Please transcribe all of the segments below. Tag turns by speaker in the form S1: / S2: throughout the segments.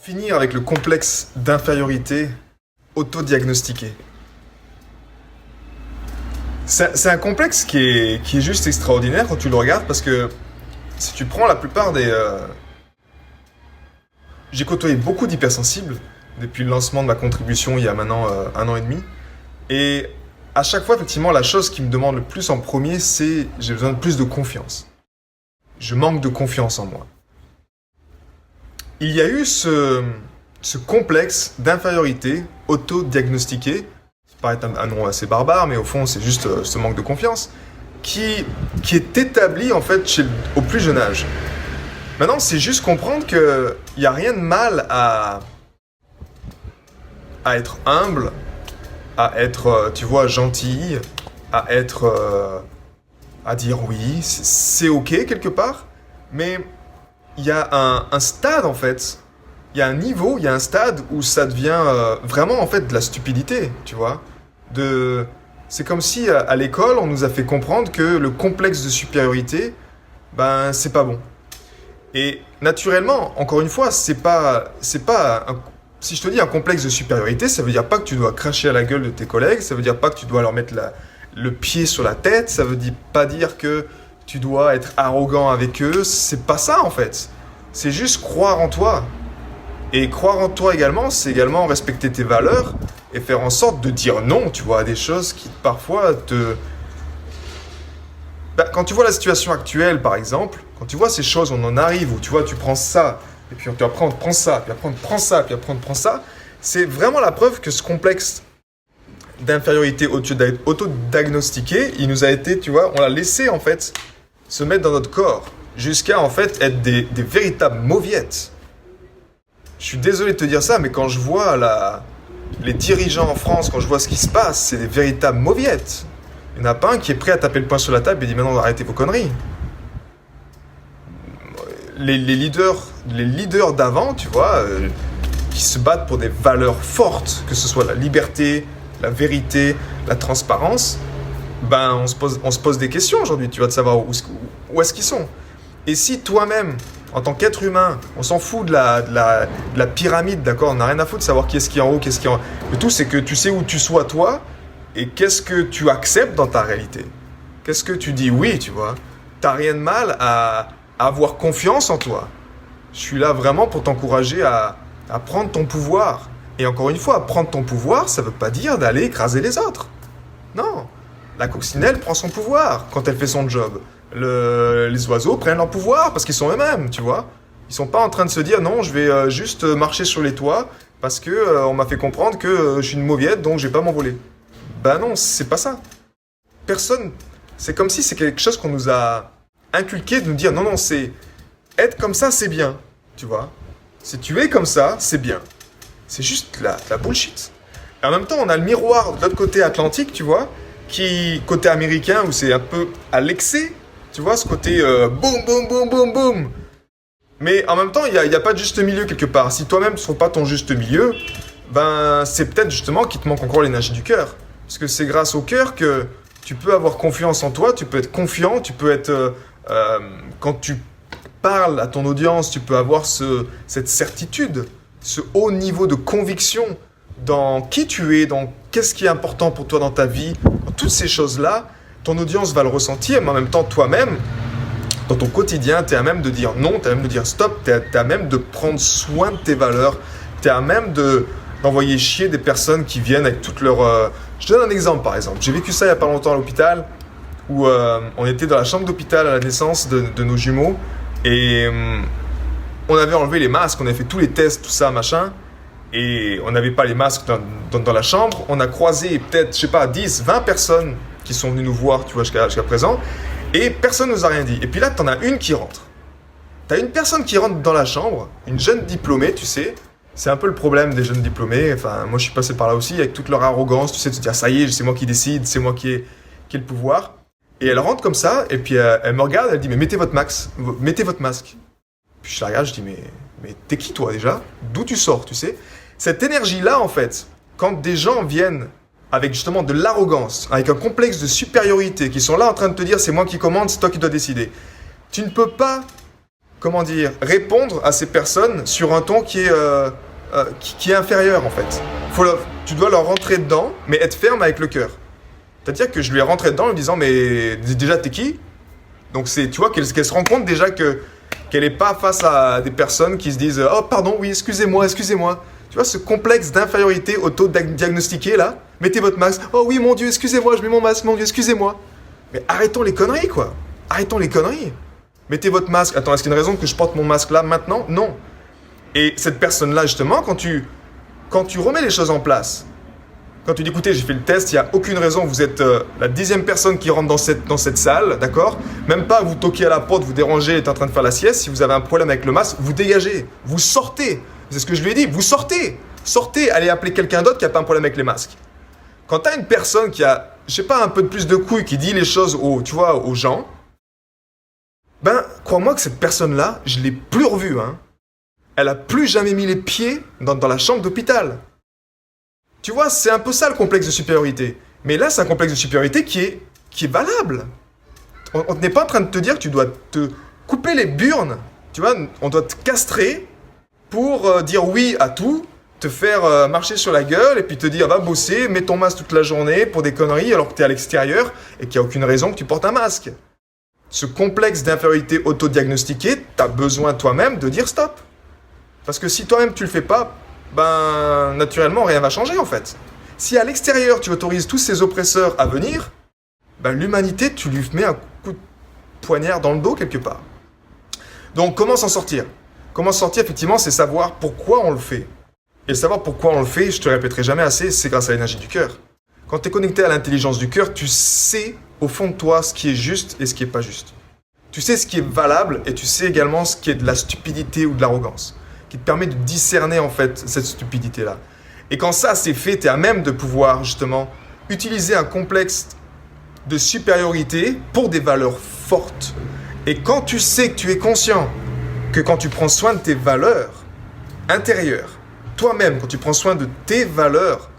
S1: Finir avec le complexe d'infériorité autodiagnostiqué. C'est un complexe qui est juste extraordinaire quand tu le regardes parce que si tu prends la plupart des... J'ai côtoyé beaucoup d'hypersensibles depuis le lancement de ma contribution il y a maintenant 1 an et demi. Et à chaque fois, effectivement, la chose qui me demande le plus en premier, c'est j'ai besoin de plus de confiance. Je manque de confiance en moi. Il y a eu ce complexe d'infériorité auto-diagnostiqué, ça paraît un nom assez barbare, mais au fond c'est juste ce manque de confiance, qui est établi en fait au plus jeune âge. Maintenant, c'est juste comprendre qu'il n'y a rien de mal à être humble, à être, tu vois, gentil, à dire oui, c'est ok quelque part, mais il y a un stade en fait, il y a un niveau, il y a un stade où ça devient vraiment en fait de la stupidité, tu vois. C'est comme si à l'école on nous a fait comprendre que le complexe de supériorité, ben c'est pas bon. Et naturellement, encore une fois, c'est pas si je te dis un complexe de supériorité, ça veut dire pas que tu dois cracher à la gueule de tes collègues, ça veut dire pas que tu dois leur mettre le pied sur la tête, ça veut pas dire que tu dois être arrogant avec eux, c'est pas ça en fait. C'est juste croire en toi. Et croire en toi également, c'est également respecter tes valeurs et faire en sorte de dire non, tu vois, à des choses qui parfois te... quand tu vois la situation actuelle par exemple, quand tu vois ces choses, on en arrive où tu vois, tu prends ça, et puis après on te prend ça, puis après on te prend ça, puis après on te prend ça, c'est vraiment la preuve que ce complexe d'infériorité auto-diagnostiqué, il nous a été, tu vois, on l'a laissé en fait se mettre dans notre corps, jusqu'à en fait être des véritables mauviettes. Je suis désolé de te dire ça, mais quand je vois les dirigeants en France, quand je vois ce qui se passe, c'est des véritables mauviettes. Il n'y en a pas un qui est prêt à taper le poing sur la table et dit maintenant arrêtez vos conneries. Les leaders d'avant, tu vois, qui se battent pour des valeurs fortes, que ce soit la liberté, la vérité, la transparence, ben on se pose des questions aujourd'hui, tu vois, de savoir où est-ce qu'ils sont. Et si toi-même, en tant qu'être humain, on s'en fout de la pyramide, d'accord, on n'a rien à foutre de savoir qui est-ce qui est en haut, qui est-ce qui est en... Le tout, c'est que tu sais où tu sois toi et qu'est-ce que tu acceptes dans ta réalité. Qu'est-ce que tu dis oui, tu vois. T'as rien de mal à avoir confiance en toi. Je suis là vraiment pour t'encourager à prendre ton pouvoir. Et encore une fois, prendre ton pouvoir, ça ne veut pas dire d'aller écraser les autres. Non. La coccinelle prend son pouvoir quand elle fait son job. Les oiseaux prennent leur pouvoir parce qu'ils sont eux-mêmes, tu vois. Ils sont pas en train de se dire non, je vais juste marcher sur les toits parce que on m'a fait comprendre que je suis une mauviette donc je vais pas m'envoler. Ben non, c'est pas ça. Personne. C'est comme si c'est quelque chose qu'on nous a inculqué de nous dire non, c'est être comme ça, c'est bien, tu vois. Si tu es comme ça, c'est bien. C'est juste la bullshit. Et en même temps, on a le miroir de l'autre côté Atlantique, tu vois, côté américain où c'est un peu à l'excès. Tu vois, ce côté boum, boum, boum, boum, boum. Mais en même temps, il n'y a pas de juste milieu quelque part. Si toi-même tu ne trouves pas ton juste milieu, ben c'est peut-être justement qu'il te manque encore l'énergie du cœur. Parce que c'est grâce au cœur que tu peux avoir confiance en toi, tu peux être confiant, tu peux être... quand tu parles à ton audience, tu peux avoir cette certitude, ce haut niveau de conviction dans qui tu es, dans qu'est-ce qui est important pour toi dans ta vie, dans toutes ces choses-là. Ton audience va le ressentir, mais en même temps, toi-même, dans ton quotidien, tu es à même de dire non, tu es à même de dire stop, tu es à même de prendre soin de tes valeurs, tu es à même d'envoyer chier des personnes qui viennent avec toutes leurs... Je te donne un exemple, par exemple. J'ai vécu ça il n'y a pas longtemps à l'hôpital, où on était dans la chambre d'hôpital à la naissance de nos jumeaux, et on avait enlevé les masques, on avait fait tous les tests, tout ça, machin, et on n'avait pas les masques dans la chambre. On a croisé peut-être, je sais pas, 10, 20 personnes qui sont venus nous voir, tu vois, jusqu'à présent, et personne ne nous a rien dit. Et puis là, tu en as une qui rentre. Tu as une personne qui rentre dans la chambre, une jeune diplômée, tu sais. C'est un peu le problème des jeunes diplômés. Enfin, moi, je suis passé par là aussi, avec toute leur arrogance, tu sais, de se dire, ça y est, c'est moi qui décide, c'est moi qui ai le pouvoir. Et elle rentre comme ça, et puis elle me regarde, elle dit, mais mettez votre masque. Puis je la regarde, je dis, mais t'es qui toi déjà? D'où tu sors, tu sais? Cette énergie-là, en fait, quand des gens viennent avec justement de l'arrogance, avec un complexe de supériorité, qui sont là en train de te dire c'est moi qui commande, c'est toi qui dois décider. Tu ne peux pas comment dire, répondre à ces personnes sur un ton qui est inférieur en fait. Tu dois leur rentrer dedans, mais être ferme avec le cœur. C'est-à-dire que je lui ai rentré dedans en lui disant, mais déjà t'es qui? Donc tu vois, qu'elle se rend compte déjà qu'elle n'est pas face à des personnes qui se disent, oh pardon, oui, excusez-moi. Tu vois, ce complexe d'infériorité auto-diagnostiqué là, mettez votre masque, oh oui, mon Dieu, excusez-moi, je mets mon masque, mon Dieu, excusez-moi. Mais arrêtons les conneries quoi, arrêtons les conneries. Mettez votre masque, attends, est-ce qu'il y a une raison que je porte mon masque là maintenant? Non. Et cette personne-là, justement, quand tu remets les choses en place, quand tu dis, écoutez, j'ai fait le test, il n'y a aucune raison, vous êtes la 10e personne qui rentre dans cette salle, d'accord? Même pas vous toquez à la porte, vous dérangez, êtes en train de faire la sieste, si vous avez un problème avec le masque, vous dégagez, vous sortez. C'est ce que je lui ai dit, vous sortez. Sortez, allez appeler quelqu'un d'autre qui n'a pas un problème avec les masques. Quand tu as une personne qui a, je sais pas, un peu de plus de couilles, qui dit les choses aux gens, ben, crois-moi que cette personne-là, je ne l'ai plus revue, hein. Elle a plus jamais mis les pieds dans la chambre d'hôpital. Tu vois, c'est un peu ça le complexe de supériorité. Mais là, c'est un complexe de supériorité qui est valable. On n'est pas en train de te dire que tu dois te couper les burnes. Tu vois, on doit te castrer pour dire oui à tout, te faire marcher sur la gueule et puis te dire va bosser, mets ton masque toute la journée pour des conneries alors que tu es à l'extérieur et qu'il n'y a aucune raison que tu portes un masque. Ce complexe d'infériorité autodiagnostiqué, tu as besoin toi-même de dire stop. Parce que si toi-même tu le fais pas, ben naturellement rien va changer en fait. Si à l'extérieur tu autorises tous ces oppresseurs à venir, ben l'humanité tu lui mets un coup de poignard dans le dos quelque part. Donc comment s'en sortir? Comment s'en sortir effectivement, c'est savoir pourquoi on le fait. Et savoir pourquoi on le fait, je te répéterai jamais assez, c'est grâce à l'énergie du cœur. Quand tu es connecté à l'intelligence du cœur, tu sais au fond de toi ce qui est juste et ce qui est pas juste. Tu sais ce qui est valable et tu sais également ce qui est de la stupidité ou de l'arrogance, qui te permet de discerner en fait cette stupidité-là. Et quand ça c'est fait, tu es à même de pouvoir justement utiliser un complexe de supériorité pour des valeurs fortes. Et quand tu sais que tu es conscient que quand tu prends soin de tes valeurs intérieures, toi-même, quand tu prends soin de tes valeurs,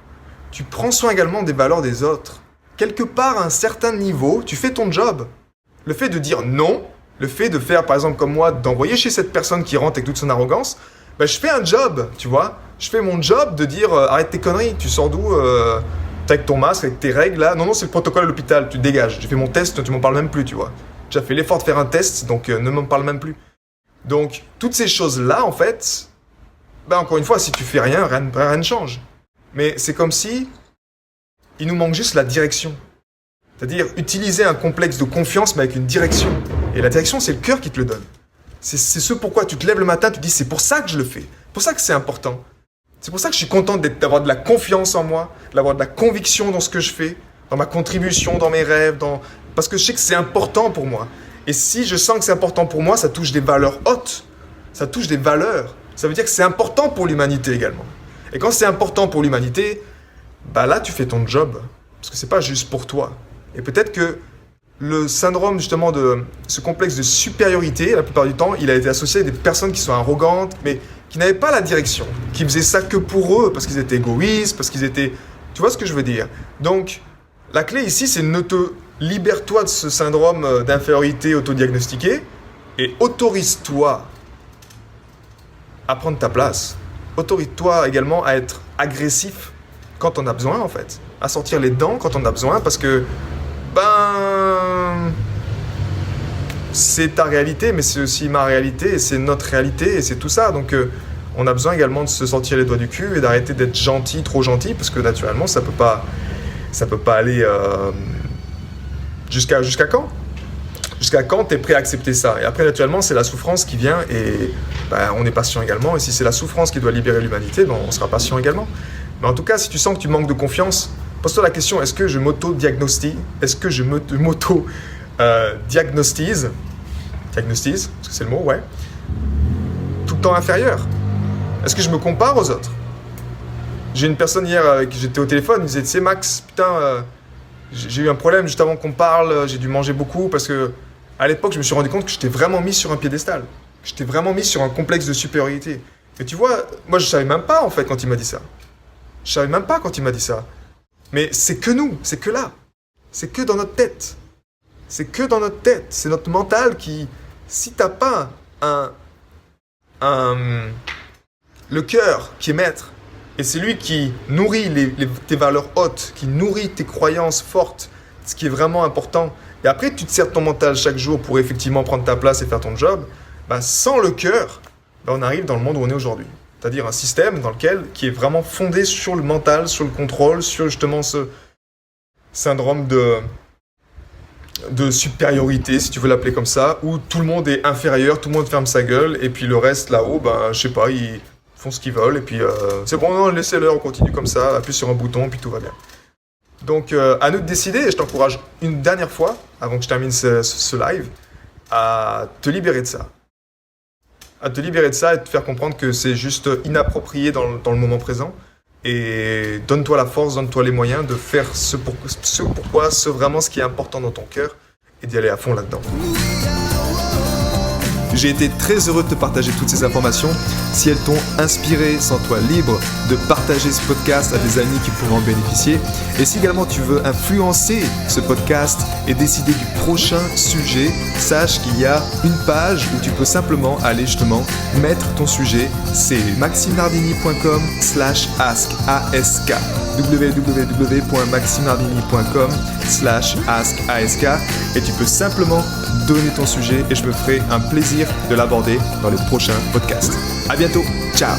S1: tu prends soin également des valeurs des autres. Quelque part, à un certain niveau, tu fais ton job. Le fait de dire non, le fait de faire, par exemple, comme moi, d'envoyer chez cette personne qui rentre avec toute son arrogance, ben, je fais un job, tu vois. Je fais mon job de dire arrête tes conneries, tu sors d'où t'es avec ton masque, avec tes règles là. Non, c'est le protocole à l'hôpital, tu dégages. J'ai fait mon test, tu m'en parles même plus, tu vois. J'ai fait l'effort de faire un test, donc ne m'en parle même plus. Donc, toutes ces choses-là, en fait, ben, encore une fois, si tu fais rien ne change. Mais c'est comme si il nous manque juste la direction. C'est-à-dire utiliser un complexe de confiance, mais avec une direction. Et la direction, c'est le cœur qui te le donne. C'est ce pourquoi tu te lèves le matin, tu te dis c'est pour ça que je le fais. C'est pour ça que c'est important. C'est pour ça que je suis content d'avoir de la confiance en moi, d'avoir de la conviction dans ce que je fais, dans ma contribution, dans mes rêves, parce que je sais que c'est important pour moi. Et si je sens que c'est important pour moi, ça touche des valeurs hautes. Ça touche des valeurs. Ça veut dire que c'est important pour l'humanité également. Et quand c'est important pour l'humanité, bah là tu fais ton job. Parce que c'est pas juste pour toi. Et peut-être que le syndrome justement de ce complexe de supériorité, la plupart du temps, il a été associé à des personnes qui sont arrogantes, mais qui n'avaient pas la direction, qui faisaient ça que pour eux, parce qu'ils étaient égoïstes, parce qu'ils étaient... Tu vois ce que je veux dire? Donc, la clé ici, c'est libère-toi de ce syndrome d'infériorité autodiagnostiqué et autorise-toi à prendre ta place. Autorise-toi également à être agressif quand on a besoin, en fait. À sortir les dents quand on a besoin, parce que c'est ta réalité, mais c'est aussi ma réalité, et c'est notre réalité, et c'est tout ça. Donc, on a besoin également de se sortir les doigts du cul et d'arrêter d'être gentil, trop gentil, parce que naturellement, ça peut pas aller jusqu'à quand? Jusqu'à quand tu es prêt à accepter ça? Et après, naturellement, c'est la souffrance qui vient, et on est patient également. Et si c'est la souffrance qui doit libérer l'humanité, on sera patient également. Mais en tout cas, si tu sens que tu manques de confiance, pose-toi la question, est-ce que je m'auto-diagnostise? Est-ce que je m'auto-diagnostise? Diagnostise, parce que c'est le mot, ouais. Tout le temps inférieur. Est-ce que je me compare aux autres? J'ai une personne hier avec qui j'étais au téléphone, il me disait, tu sais Max, putain, j'ai eu un problème juste avant qu'on parle, j'ai dû manger beaucoup, parce que à l'époque, je me suis rendu compte que j'étais vraiment mis sur un piédestal. J'étais vraiment mis sur un complexe de supériorité. Mais tu vois, moi je savais même pas en fait quand il m'a dit ça. Je savais même pas quand il m'a dit ça. Mais c'est que nous, c'est que là. C'est que dans notre tête. C'est que dans notre tête. C'est notre mental qui, si t'as pas le cœur qui est maître. Et c'est lui qui nourrit tes valeurs hautes, qui nourrit tes croyances fortes, ce qui est vraiment important. Et après, tu te sers de ton mental chaque jour pour effectivement prendre ta place et faire ton job. Sans le cœur, on arrive dans le monde où on est aujourd'hui. C'est-à-dire un système qui est vraiment fondé sur le mental, sur le contrôle, sur justement ce syndrome de supériorité, si tu veux l'appeler comme ça, où tout le monde est inférieur, tout le monde ferme sa gueule, et puis le reste là-haut, je sais pas, ils font ce qu'ils veulent, et puis c'est bon, non, laissez-le, on continue comme ça, appuie sur un bouton, puis tout va bien. Donc à nous de décider, et je t'encourage une dernière fois, avant que je termine ce live, à te libérer de ça. À te libérer de ça et te faire comprendre que c'est juste inapproprié dans le moment présent. Et donne-toi la force, donne-toi les moyens de faire vraiment ce qui est important dans ton cœur et d'y aller à fond là-dedans. J'ai été très heureux de te partager toutes ces informations. Si elles t'ont inspiré, sens-toi libre de partager ce podcast à des amis qui pourraient en bénéficier. Et si également tu veux influencer ce podcast et décider du prochain sujet, sache qu'il y a une page où tu peux simplement aller justement mettre ton sujet. C'est maximnardini.com/ask www.maximnardini.com/ask et tu peux simplement donner ton sujet et je me ferai un plaisir de l'aborder dans les prochains podcasts. À bientôt, ciao.